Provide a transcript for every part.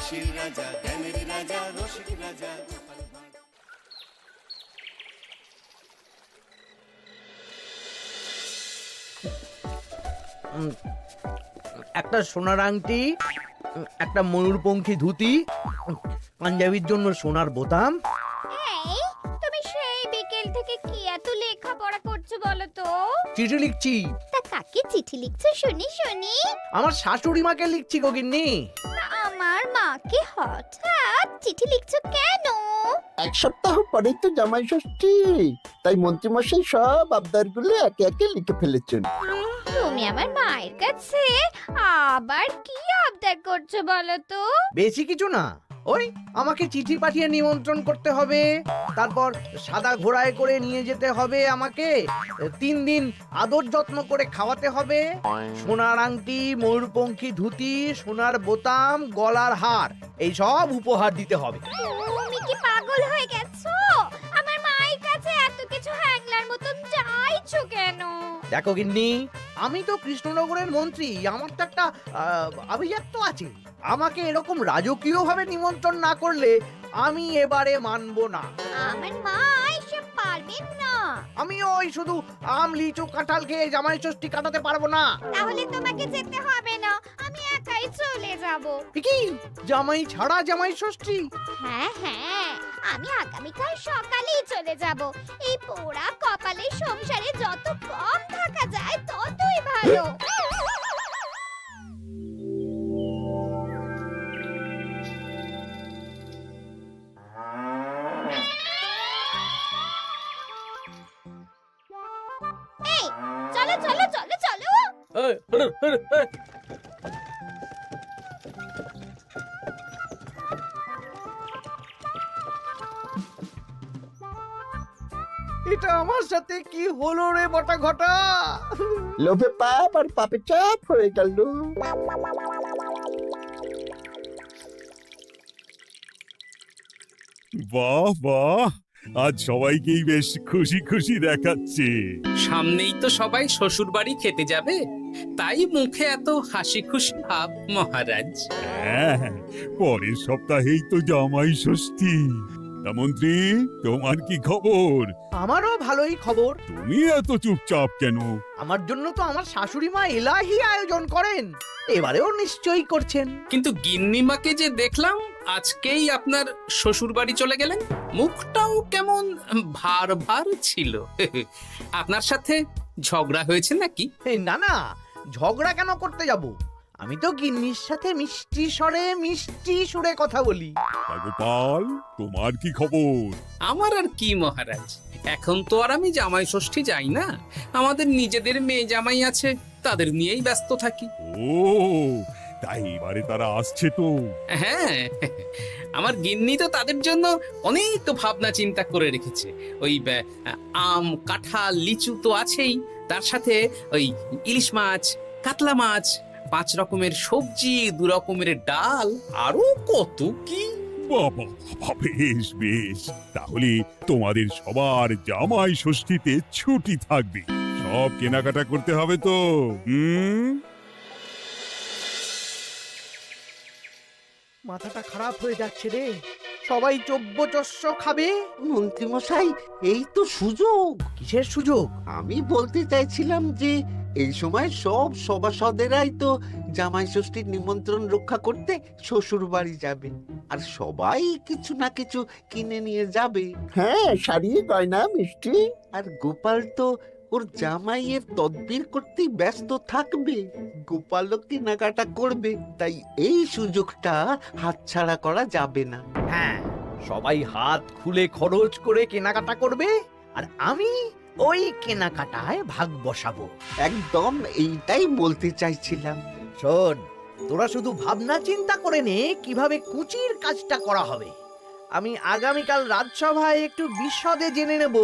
হাসির রাজা, জ্ঞানের রাজা, রসিক রাজা গোপাল ভাঁড়। একটা সোনার আংটি, একটা ময়ূরপঙ্খী ধুতি, পাঞ্জাবির জন্য সোনার বোতাম। এই তুমি সেই বিকেল থেকে কি এত লেখাপড়া করছো বলো তো? চিঠি লিখছি, তা কাকে চিঠি লিখছো শুনি শুনি? আমার শাশুড়ি মাকে লিখছি গো গিন্নি। তা আমার মাকে হঠাৎ চিঠি লিখছো কেন? এক সপ্তাহ পরেই তো জামাই ষষ্ঠী, তাই মন্ত্রীমশাই সব আবদারগুলো একে একে লিখে ফেলেছেন। তুমি আমার মায়ের কাছে আবার কি আবদার করছো বলো তো? বেশি কিছু না, ওই আমাকে চিঠি পাঠিয়ে নিমন্ত্রণ করতে হবে, তারপর সাদা ঘোড়ায় করে নিয়ে যেতে হবে আমাকে, 3 দিন আদর যত্ন করে খাওয়াতে হবে, সোনার আংটি, ময়ূরপঙ্খী ধুতি, সোনার বোতাম, গলার হার, এই সব উপহার দিতে হবে। তুমি কি পাগল হয়ে গেছো? আমার মায়ের কাছে এত কিছু হ্যাংলার মতন চাইছো কেন? দেখো গিন্নি, আমি তো কৃষ্ণনগরের মন্ত্রী, আমার তো একটা আভিজাত্য আছে। আমাকে এরকম রাজকীয় ভাবে নিমন্ত্রণ না করলে আমি এবারে মানবো না। আমার মা এসব পারবেন না। আমি ওই শুধু আম, লিচু, কাঁঠাল খেয়ে জামাই ষষ্ঠী কাটাতে পারবো না। তাহলে তোমাকে যেতে হবে না, আমি একাই চলে যাব। কি জামাই ছাড়া জামাই ষষ্ঠী? হ্যাঁ হ্যাঁ, আমি আগামীকাল সকালেই চলে যাব। এই পোড়া কপালের সংসারে যত কম থাকা যায় ততই ভালো। এই চলো চলো চলো চলো। এটা আমার সাথে কি হলো রে বটা ঘটা? লোভে পাপ আর পাপে চাপ হয়ে গেল। বাহ বাহ, আজ সবাইকেই বেশ খুশি খুশি দেখাচ্ছে। সামনেই তো সবাই শ্বশুর বাড়ি খেতে যাবে, তাই মুখে এত হাসি খুশি ভাব মহারাজ। হ্যাঁ, পরের সপ্তাহেই তো জামাই ষষ্ঠী। তা মন্ত্রী, তোমার কি খবর? আমারও ভালোই খবর। তুমি এত চুপচাপ কেন? আমার জন্য তো আমার শাশুড়ি মা এলাহি আয়োজন করেন, এবারেও নিশ্চয়ই করছেন। কিন্তু গিন্নিমাকে যে দেখলাম আজকেই আপনার শ্বশুর বাড়ি চলে গেলেন, মুখটাও কেমন ভার ভার ছিল। আপনার সাথে ঝগড়া হয়েছে নাকি? না না, ঝগড়া কেন করতে যাব? আমি তো গিন্নির সাথে মিষ্টি সুরে কথা বলি। তা গোপাল, তোমার কি খবর? আমার আর কি মহারাজ, এখন তো আর আমি জামাই ষষ্ঠী যাই না, আমাদের নিজেদের মেয়ে জামাই আছে, তাদের নিয়েই ব্যস্ত থাকি। ও, তাই এবারে তারা আসছে তো? হ্যাঁ, আমার গিন্নি তো তাদের জন্য অনেক তো ভাবনা চিন্তা করে রেখেছে। ওই আম, কাঁঠাল, লিচু তো আছেই, তার সাথে ওই ইলিশ মাছ, কাতলা মাছ, 5 রকমের সবজি, 2 রকমের ডাল, আরো কত কি। বাবা বাবা, বেশ বেশ, তাহলে তোমাদের সবার জামাই ষষ্ঠীতে ছুটি থাকবে। সব কেনাকাটা করতে হবে তো। মাথাটা খারাপ হয়ে যাচ্ছে রে, সবাই চব্যচস্য খাবে। মন্ত্রীমশাই, এই তো সুযোগ। কিসের সুযোগ? আমি বলতে চাইছিলাম যে এই সময় সব সভাসদেরাই তো জামাই ষষ্ঠীর নিমন্ত্রণ রক্ষা করতে শ্বশুর বাড়ি যাবে, আর সবাই কিছু না কিছু কিনে নিয়ে যাবে। হ্যাঁ, শাড়ি, গয়না, মিষ্টি। আর গোপাল তো ওর জামাইয়ের তদবির করতেই ব্যস্ত থাকবে। গোপালও কেনাকাটা করবে, তাই এই সুযোগটা হাতছাড়া করা যাবে না। হ্যাঁ, সবাই হাত খুলে খরচ করে কেনাকাটা করবে, আর আমি ওই কেনাকাটায় ভাগ বসাবো। একদম এইটাই বলতে চাইছিলাম। শোন, তোরা শুধু ভাবনা চিন্তা করে নে কিভাবে কুচির কাজটা করা হবে। আমি আগামীকাল রাজসভায় একটু বিশদে জেনে নেব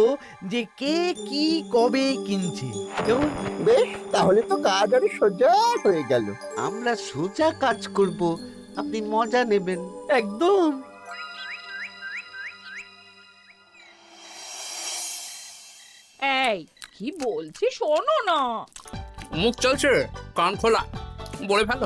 যে কে কি কবে কিনছে। কেমন? বেশ, তাহলে তো কাজ আরো সোজা হয়ে গেল। আমরা সোজা কাজ করব, আপনি মজা নেবেন। একদম। এই কি বলছি শোনো না। মুখ চলছে, কান খোলা। বলে ভালো।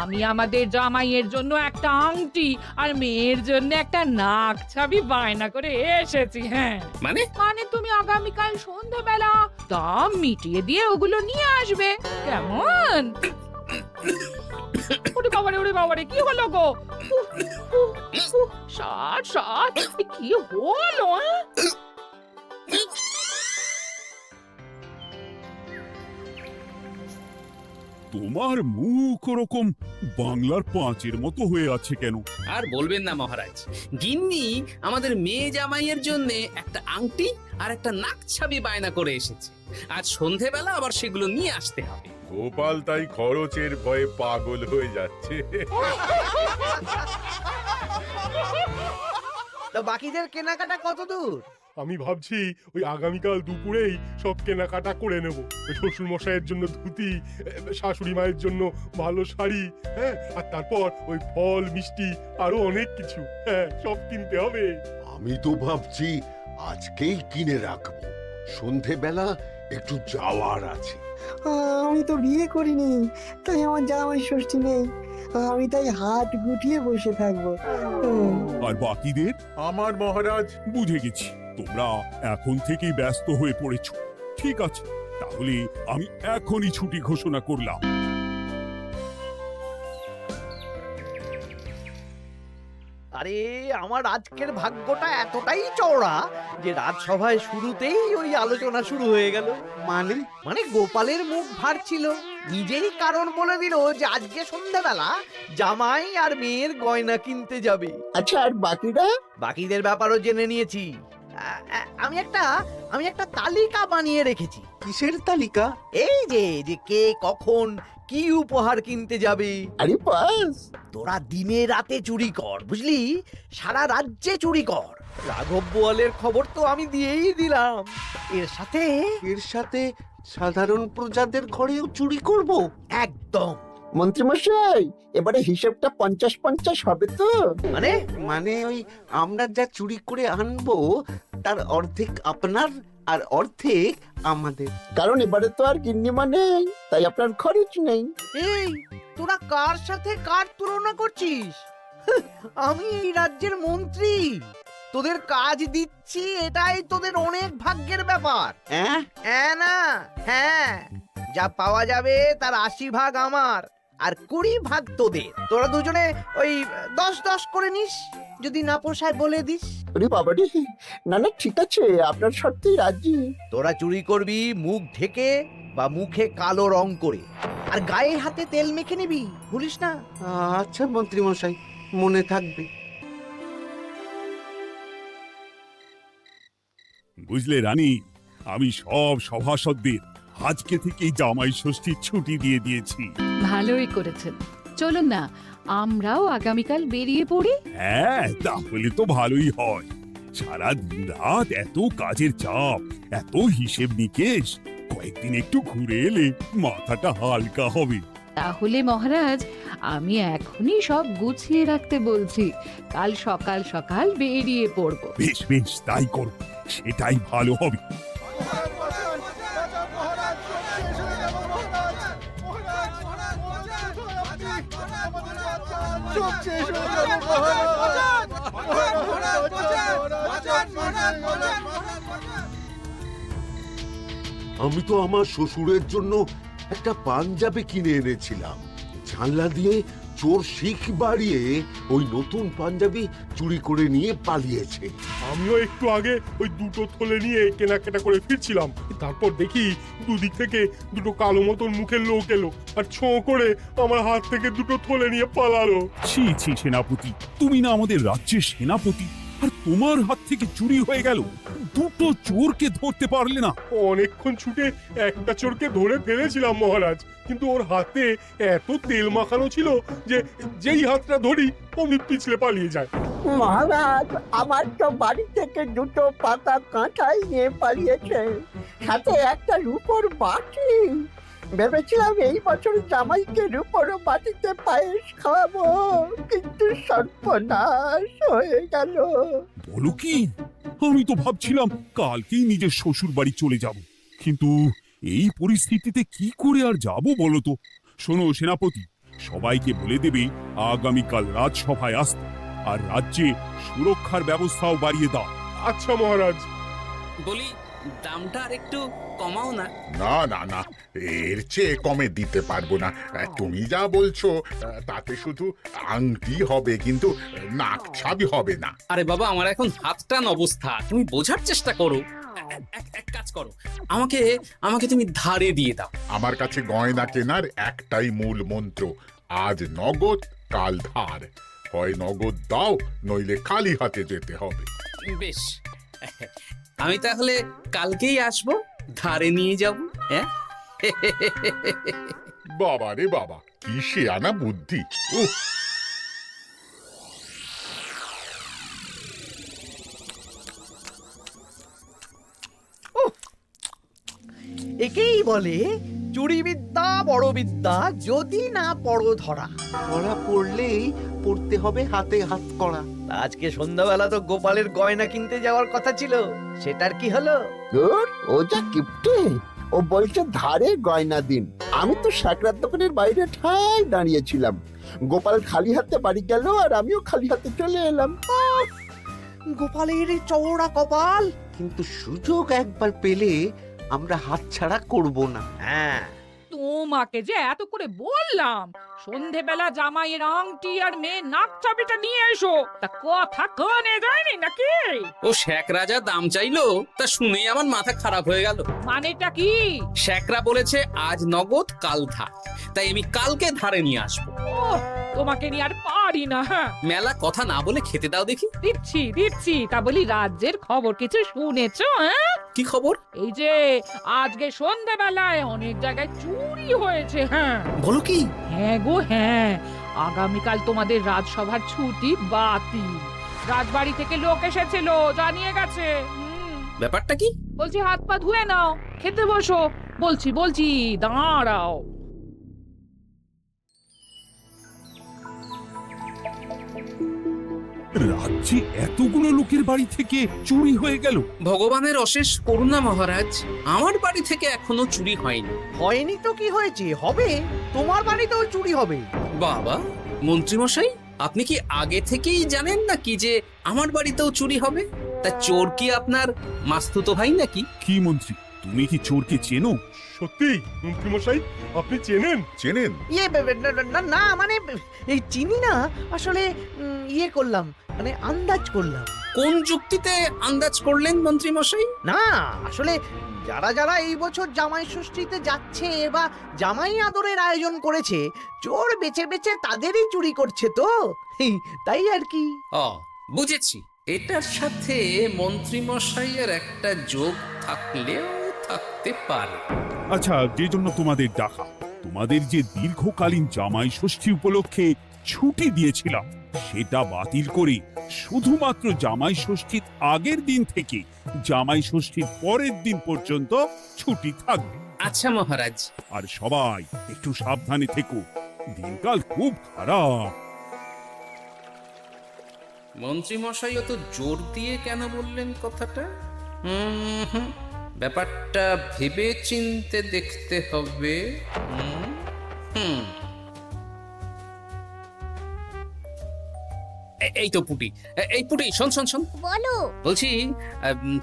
আমি আমাদের জামাইয়ের জন্য একটা আংটি আর মেয়ের জন্য একটা নাক ছাবি বায়না করে এসেছি। হ্যাঁ, মানে মানে তুমি আগামীকাল সন্ধ্যাবেলা দাম মিটিয়ে দিয়ে ওগুলো নিয়ে আসবে, কেমন? ওরে বাবারে কি হলো গো? ষাট ষাট কি হলো? তোমার মুখ ওরকম বাংলার পাঁচের মতো হয়ে আছে কেন? আর বলবেন না মহারাজ, গিন্নি আমাদের মেয়ে জামাইয়ের জন্য একটা আংটি আর একটা নাক ছাবি বায়না করে এসেছে। আজ সন্ধেবেলা আবার সেগুলো নিয়ে আসতে হবে। গোপাল তাই খরচের ভয়ে পাগল হয়ে যাচ্ছে। তো বাকিদের কেনাকাটা কত দূর? আমি ভাবছি ওই আগামীকাল দুপুরেই সব কেনাকাটা করে নেব। শ্বশুর মশাইয়ের জন্য ধুতি, শাশুড়ি মায়ের জন্য ভালো শাড়ি, হ্যাঁ, আর তারপর ওই ফল মিষ্টি আরো অনেক কিছু, হ্যাঁ, সব কিনতে হবে। আমি তো ভাবছি আজকেই কিনে রাখবো, সন্ধেবেলা একটু যাওয়ার আছে। আমি তো বিয়ে করিনি, তাই আমার জামাই ষষ্ঠী নেই। আমি তাই হাত গুটিয়ে বসে থাকবো। আর বাকিদের? আমার মহারাজ, বুঝে গেছি তোমরা এখন থেকেই ব্যস্ত হয়ে পড়েছ। ঠিক আছে, তাহলে আমি এখনই ছুটি ঘোষণা করলাম। আরে আমার আজকের ভাগ্যটা এতটাই চওড়া যে রাজসভায় শুরুতেই ওই আলোচনা শুরু হয়ে গেল। মানে মানে গোপালের মুখ ভার ছিল, নিজেই কারণ বলে দিল যে আজকে সন্ধ্যাবেলা জামাই আর মেয়ের গয়না কিনতে যাবে। আচ্ছা, আর বাকিরা? বাকিদের ব্যাপারও জেনে নিয়েছি। আমি একটা তালিকা বানিয়ে রেখেছি। কিসের তালিকা? এই যে কে কখন কি উপহার কিনতে যাবে। আরে বাস, তোরা দিনে রাতে চুরি কর, বুঝলি, সারা রাজ্যে চুরি কর। রাঘব বোয়ালের খবর তো আমি দিয়েই দিলাম। এর সাথে সাধারণ প্রজাদের ঘরেও চুরি করব? একদম। মন্ত্রীমশাই, এবারে হিসেবটা 50-50 হবে তো? মানে ওই আমরা যা চুরি করে আনবো তার অর্ধেক আপনার আর অর্ধেক আমাদের। কারণ এবারে তো আর গিন্নিমা নেই, তাই আপনার খরচ নেই। এই তোরা কার সাথে কার তুলনা করছিস? আমি এই রাজ্যের মন্ত্রী, তোদের কাজ দিচ্ছি, এটাই তোদের অনেক ভাগ্যের ব্যাপার। হ্যাঁ না? হ্যাঁ, যা পাওয়া যাবে তার 80 ভাগ আমার আর 20 ভাগ তোদের। তোরা দুজনে ওই 10-10 করে নিস, যদি না পোষায় বলে দিস। আরে বাবা রে, না না, ঠিক আছে, আপনার শর্তেই রাজি। তোরা চুরি করবি মুখ ঢেকে বা মুখে কালো রং করে, আর গায়ে হাতে তেল মেখে নিবি, ভুলিস না। আচ্ছা মন্ত্রী মশাই, মনে থাকবে। বুঝলে রানী, আমি সব সভাসদদের আজকে থেকেই জামাই ষষ্ঠীর ছুটি দিয়ে দিয়েছি। ভালোই করেছেন, চলুন না আমরাও আগামীকাল বেরিয়ে পড়ি। হ্যাঁ, তাহলে তো ভালোই হয়। সারা দিন রাত এত কাজের চাপ, এত হিসেব নিকেশ, কয়েকদিন একটু ঘুরে এলে মাথাটা হালকা হবে। তাহলে মহারাজ, আমি এখনই সব গুছিয়ে রাখতে বলছি, কাল সকাল সকাল বেরিয়ে পড়বো। বেশ বেশ, তাই করো, সেটাই ভালো হবে। আমি তো আমার শ্বশুরের জন্য একটা পাঞ্জাবি কিনে এনেছিলাম, জানলা দিয়ে চোর শিখ বাড়িয়ে ওই নতুন পাঞ্জাবি চুরি করে নিয়ে পালিয়েছে। আমিও একটু আগে ওই দুটো থলে নিয়ে কেনাকাটা করে ফিরছিলাম, তারপর দেখি দুদিক থেকে দুটো কালো মতন মুখের লোক এলো আর ছোঁ করে আমার হাত থেকে দুটো থলে নিয়ে পালালো। ছি ছি সেনাপতি, তুমি না আমাদের রাজ্যের সেনাপতি, আর তোমার হাত থেকে চুরি হয়ে গেল? দুটো চোরকে ধরতে পারলে না? অনেকক্ষণ ছুটে একটা চোরকে ধরে ফেলেছিলাম মহারাজ, কিন্তু ওর হাতে এত তেল মাখানো ছিল যে যেই হাতটা ধরি অমনি পিছলে পালিয়ে যায়। মহারাজ, আমার তো বাড়ি থেকে দুটো পাতা কাঁঠাল নিয়ে পালিয়েছে, সাথে একটা রূপোর বাটি। ভেবেছিলাম এই বছর জামাইকে রূপোর বাটিতে পায়েস খাওয়াবো, কিন্তু সর্বনাশ হয়ে গেল। বলো কি? আমি তো ভাবছিলাম কালকেই নিজের শ্বশুর বাড়ি চলে যাব, কিন্তু এই পরিস্থিতিতে কি করে আর যাব বলো তো? শোনো সেনাপতি, সবাইকে বলে দেবে আগামীকাল রাজসভায় আসতে, আর রাজ্যে সুরক্ষার ব্যবস্থাও বাড়িয়ে দাও। আচ্ছা মহারাজ। বলি দামটা আর একটু কমাও না। না না না, এর চেয়ে কমে দিতে পারবো না। তুমি যা বলছো তাতে শুধু আংটি হবে, কিন্তু নাক ছাবি হবে না। আরে বাবা, আমার এখন হাত টান অবস্থা, তুমি বোঝার চেষ্টা করো। এক কাজ করো, আমাকে আমাকে তুমি ধারে দিয়ে দাও। আমার কাছে গয়না কেনার একটাই মূল মন্ত্র, আজ নগদ কাল ধার। হয় নগদ দাও, নইলে খালি হাতে যেতে হবে। বেশ, আমি তাহলে কালকেই আসবো, ধারে নিয়ে যাব। হ্যাঁ, বাবা রে বাবা, কি শেয়ানা বুদ্ধি! উহ, একেই বলে চুরি বিদ্যা বড় বিদ্যা, যদি না পড়ো ধরা। ধরা পড়লেই পড়তে হবে হাতে হাত করা। আজকে সন্ধ্যাবেলা তো গোপালের গয়না কিনতে যাওয়ার কথা ছিল, সেটার কি হলো? ধুর, ও যা কিপটে, ও বলছে ধারে গয়না দিন। আমি তো সাকরার দোকানের বাইরে ঠায় দাঁড়িয়েছিলাম, গোপাল খালি হাতে বাড়ি গেল আর আমিও খালি হাতে চলে এলাম। গোপালের এই চওড়া কপাল। কিন্তু সুযোগ একবার পেলে আমরা হাতছাড়া করব না। হ্যাঁ, তোমাকে যে এত করে বললাম সন্ধেবেলা জামাইয়ের আংটি আর মেয়ের নাক চাবিটা নিয়ে এসো, তা কথা কানে যায়নি নাকি? ও শেখ রাজা দাম চাইলো, তা শুনেই আমার মাথা খারাপ হয়ে গেল। মানেটা কি? শেখরা বলেছে আজ নগদ কাল ধার, তাই আমি কালকে ধারে নিয়ে আসবো। ওহ, তোমাকে নিয়ে আর পারি না। হ্যাঁ, মেলা কথা না বলে খেতে দাও দেখি। দিচ্ছি। তা বলি রাজ্যের খবর কিছু শুনেছো? হ্যাঁ, কি খবর? এই যে আজকে সন্ধেবেলায় অনেক জায়গায় চুরি হয়েছে। হ্যাঁ, বলো কি? হ্যাঁ গো হ্যাঁ, আগামীকাল তোমাদের রাজসভার ছুটি বাতিল। রাজবাড়ি থেকে লোক এসেছিল, জানিয়ে গেছে। ব্যাপারটা কি? বলছি হাত পা ধুয়ে নাও, খেতে বসো। বলছি দাঁড়াও। রাজ্যে এতগুলো লোকের বাড়ি থেকে চুরি হয়ে গেল। ভগবানের অশেষ করুণা মহারাজ, আমার বাড়ি থেকে এখনো চুরি হয়নি। হয়নি তো কি হয়েছে, হবে। তোমার বাড়িতেও চুরি হবে। বাবা, মন্ত্রীমশাই, আপনি কি আগে থেকেই জানেন নাকি যে আমার বাড়িতেও চুরি হবে? তা চোর কি আপনার মাস্তুতো ভাই নাকি? কি মন্ত্রী, তুমি কি চোরকে চেনো? সত্যি মন্ত্রীমশাই, আপনি চেনেন? চেনেন? না মানে এই চিনি না, আসলে ইয়ে করলাম, মানে আন্দাজ করলাম। কোন যুক্তিতে আন্দাজ করলেন মন্ত্রীমশাই? না, আসলে যারা যারা এই বছর জামাই ষষ্ঠীতে যাচ্ছে বা জামাই আদরের আয়োজন করেছে, চোর বেছে বেছে তাদেরই চুরি করছে তো, তাই আর কি। বুঝেছি, এটার সাথে মন্ত্রীমশাইয়ের একটা যোগ থাকলেও থাকতে পারে। আচ্ছা, যে জন্য তোমাদের ডাকা, তোমাদের যে দীর্ঘকালীন জামাই ষষ্ঠী উপলক্ষে ছুটি দিয়েছিলাম, সেটা বাতিল করে শুধুমাত্র জামাই ষষ্ঠীর আগের দিন থেকে জামাই ষষ্ঠীর পরের দিন পর্যন্ত ছুটি থাকবে। আচ্ছা মহারাজ। আর সবাই একটু সাবধানে থেকো, দিনকাল খুব খারাপ। মন্ত্রীমশাই অত জোর দিয়ে কেন বললেন কথাটা? ব্যাপারটা ভেবে চিনতে দেখতে হবে। এই তো পুটি, শোন। বলো। বলছি,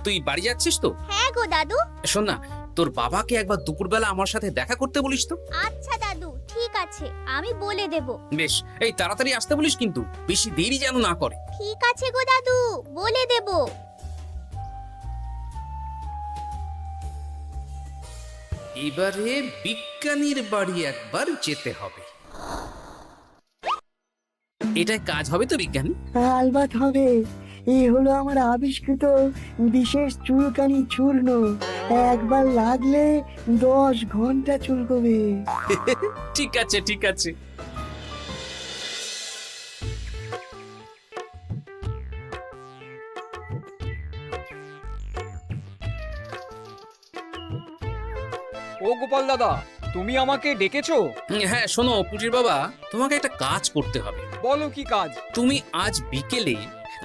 তুই বাড়ি যাচ্ছিস তো? হ্যাঁ গো দাদু। শোন না, তোর বাবাকে একবার দুপুরবেলা আমার সাথে দেখা করতে বলিস তো। আচ্ছা দাদু, ঠিক আছে, আমি বলে দেব। বেশ, এই তাড়াতাড়ি আসতে বলিস, কিন্তু বেশি দেরি যেন না করে। ঠিক আছে গো দাদু, বলে দেব। এবারে বিজ্ঞানীর বাড়ি একবার যেতে হবে। এটা কাজ হবে তো বিজ্ঞানী? আলবাত হবে। এই হলো আমার আবিষ্কৃত বিশেষ চুলকানি চূর্ণ। একবার লাগলে 10 ঘন্টা চুলকবে। ঠিক আছে। ও গোপাল দাদা, তুমি আমাকে ডেকেছো? হ্যাঁ, শোনো পুটির বাবা, তোমাকে একটা কাজ করতে হবে। বলো কি কাজ? তুমি আজ বিকেলে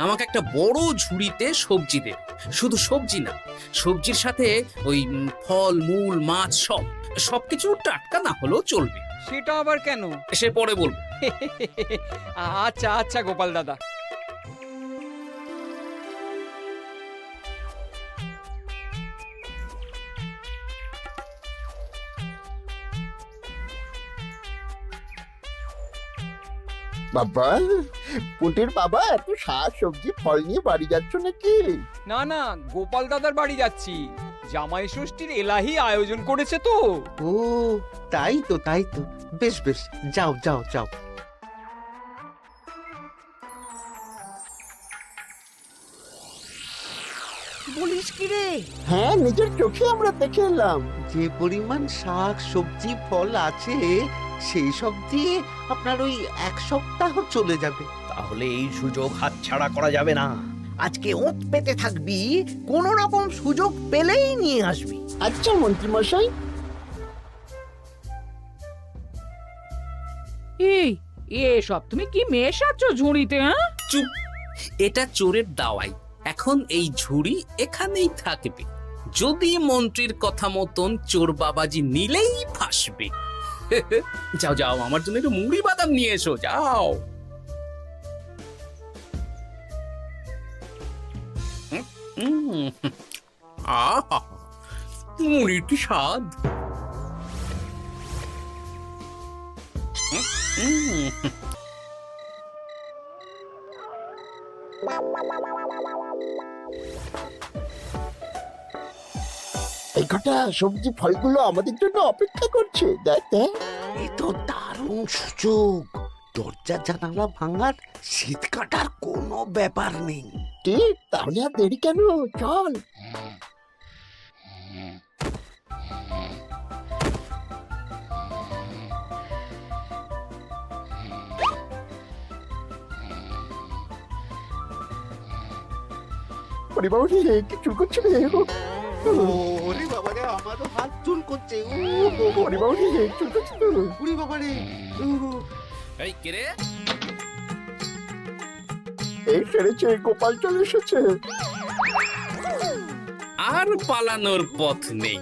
আমাকে একটা বড় ঝুড়িতে সবজি দেবে। শুধু সবজি না, সবজির সাথে ওই ফল মূল মাছ সবকিছু টাটকা না হলেও চলবে। সেটা আবার কেন? সে পরে বলবো। আচ্ছা আচ্ছা গোপাল দাদা। বাবা, পুটির বাবা এত শাক সবজি ফল নিয়ে বাড়ি যাচ্ছ নাকি? না না, গোপাল দাদার বাড়ি যাচ্ছি। জামাই ষষ্ঠীর এলাহি আয়োজন করেছে তো। ও তাই তো, তাই তো। বেশ বেশ, যাও যাও যাও। বলিস কি রে? হ্যাঁ, নিজের চোখে আমরা দেখে এলাম। যে পরিমাণ শাক সবজি ফল আছে সেই সব দিয়ে আপনার ওই 1 সপ্তাহ চলে যাবে। তাহলে এই সুযোগ হাতছাড়া করা যাবে না। আজকে ওঁত পেতে থাকবি, কোন রকম সুযোগ পেলেই নিয়ে আসবি। আচ্ছা মন্ত্রী মশাই। এই এসব তুমি কি মেশাচ্ছ ঝুড়িতে? হ্যাঁ, চুপ, এটা চোরের দাওয়াই। এখন এই ঝুড়ি এখানেই থাকবে। যদি মন্ত্রীর কথা মতন চোর বাবাজি নিলেই ফাঁসবে। যাও যাও, আমার জন্য একটু মুড়ি বাদাম নিয়ে এসো, যাও। আহা, মুড়ির কি স্বাদ! এই কটা সবজি ফলগুলো আমাদের জন্য অপেক্ষা করছে, দেখ দেখ। এ তো দারুণ সুযোগ। দরজা জানালা ভাঙার, শীত কাটার কোনো ব্যাপার নেই। ঠিক, তাহলে আর দেরি কেন, চল। পরিবার কি চুল করছে রে? ওরে বাবা রে, আমারও হাত চুল করছে। পরিবার চুল করছে তো। ওরে বাবা রে। এই কে রে? এই সেরেছে, গোপাল চলে এসেছে। আর পালানোর পথ নেই।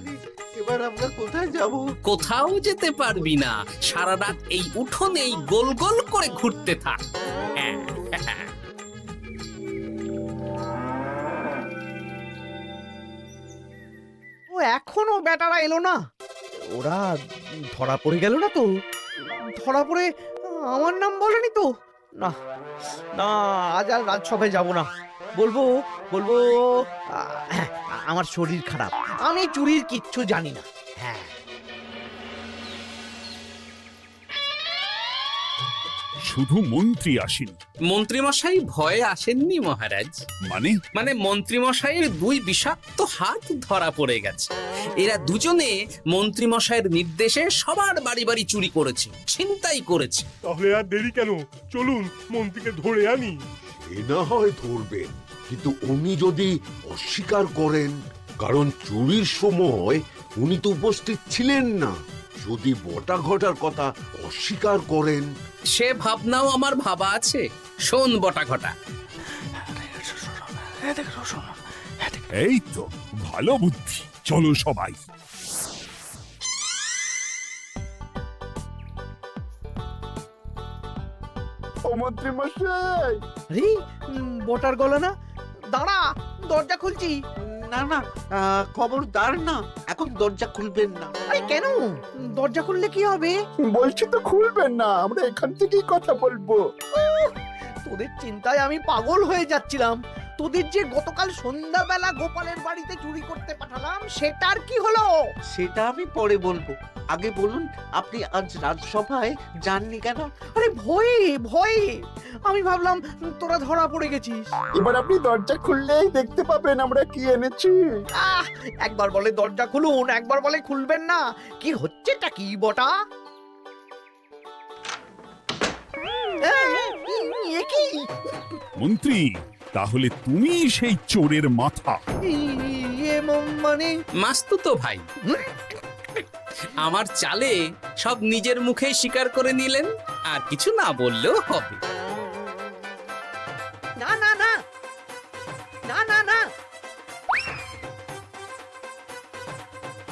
এবার আমরা কোথায় যাব? কোথাও যেতে পারবি না। সারা রাত এই উঠোনেই গোল গোল করে ঘুরতে থাক। ও এখনো বেটারা এলো না। ওরা ধরা পড়ে গেল না তো? ধরা পড়ে আমার নাম বলেনি তো? না না, আজ আর রাজসভায় যাব না। বলবো বলবো আমার শরীর খারাপ, আমি চুরির কিচ্ছু জানি না। হ্যাঁ, শুধু মন্ত্রী আসেন। মন্ত্রীমশাই ভয়ে আসেননি মহারাজ। মানে মন্ত্রীমশাইয়ের 2 বিষাক্ত হাত ধরা পড়ে গেছে। এরা দুজনে মন্ত্রীমশাইয়ের নির্দেশে সবার বাড়ি বাড়ি চুরি করেছে, ছিনতাই করেছে। তাহলে আর দেরি কেন, চলুন মন্ত্রীকে ধরে আনি। এ না হয় ধরবেন, কিন্তু উনি যদি অস্বীকার করেন, কারণ চুরির সময় উনি তো উপস্থিত ছিলেন না, যদি বটা ঘটার কথা অস্বীকার করেন। সে ভাবনাও আমার ভাবা আছে। শোন বটা ঘটা, এই তো ভালো বুদ্ধি, চলো সবাই। ও মন্ত্রী মশাই। আরে বটার গলা না, দাঁড়া, দরজা খুলছি। না না, খবরদার না, এখন দরজা খুলবেন না। আরে কেন? দরজা খুললে কি হবে? বলছি তো খুলবেন না, আমরা এখান থেকেই কথা বলবো। তোদের চিন্তায় আমি পাগল হয়ে যাচ্ছিলাম। তোদের যে গতকাল সন্ধ্যাবেলা গোপালের বাড়িতে চুরি করতে পাঠালাম, সেটার কি হলো? সেটা আমি পরে বলবো। আগে বলুন, আপনি আজ রাজসভায় যাননি কেন? আরে ভয়ে ভয়ে, আমি ভাবলাম তোরা ধরা পড়ে গেছিস। এবার আপনি দরজা খুললেই দেখতে পাবেন আমরা কি এনেছি। একবার বলে দরজা খুলুন, একবার বলে খুলবেন না। কি হচ্ছেটা কি বটা? এ কি? মন্ত্রী, তাহলে তুমি সেই চোরের মাথা? মানে মাস্তুতো ভাই, আমার চালে সব নিজের মুখেই স্বীকার করে নিলেন, আর কিছু না বললেও হবে। না না না না না না।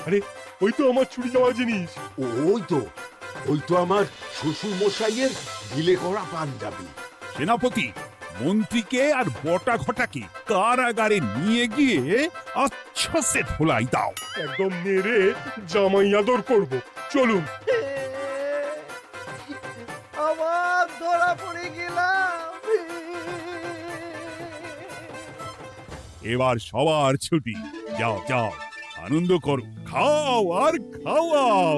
আরে ওই তো আমার চুরি যাওয়া জিনিস। ওই তো ওই তো আমার শ্বশুর মশাইয়ের ঢিলে করা পাঞ্জাবি। সেনাপতি, মন্ত্রীকে আর বটা ঘটাকে কারাগারে নিয়ে গিয়ে আচ্ছা সে ধোলাই দাও। একদম মেরে জামাই আদর করব। চলুন। আমার ধরা পড়ে গেলাম। এবার সবার ছুটি, যাও যাও আনন্দ করো, খাও আর খাওয়াও।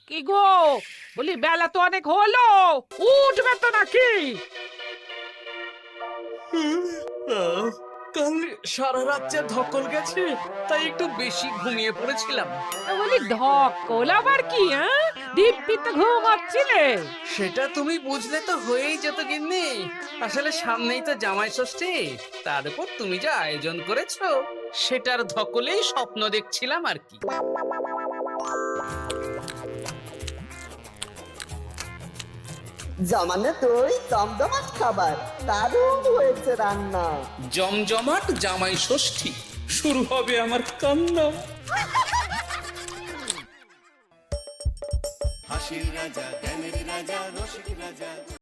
কি গো, বলি বেলা তো অনেক হলো, উঠবে তো নাকি? কাল সারা রাত যা ধকল গেছে, তাই একটু বেশি ঘুমিয়ে পড়েছিলাম। বলি ধকল আবার কি? দিব্যি তো ঘুমাচ্ছিলে। সেটা তুমি বুঝলে তো হয়েই যেত গিন্নি। আসলে সামনেই তো জামাই ষষ্ঠী, তার উপর তুমি যা আয়োজন করেছো, সেটার ধকলেই স্বপ্ন দেখছিলাম আর কি। জমানো দই, দমদমাট খাবার, দারুণ হয়েছে রান্না। জমজমাট জামাই ষষ্ঠী, শুরু হবে আমার কান্না। হাসির রাজা জ্ঞানের রাজা রসিক রাজা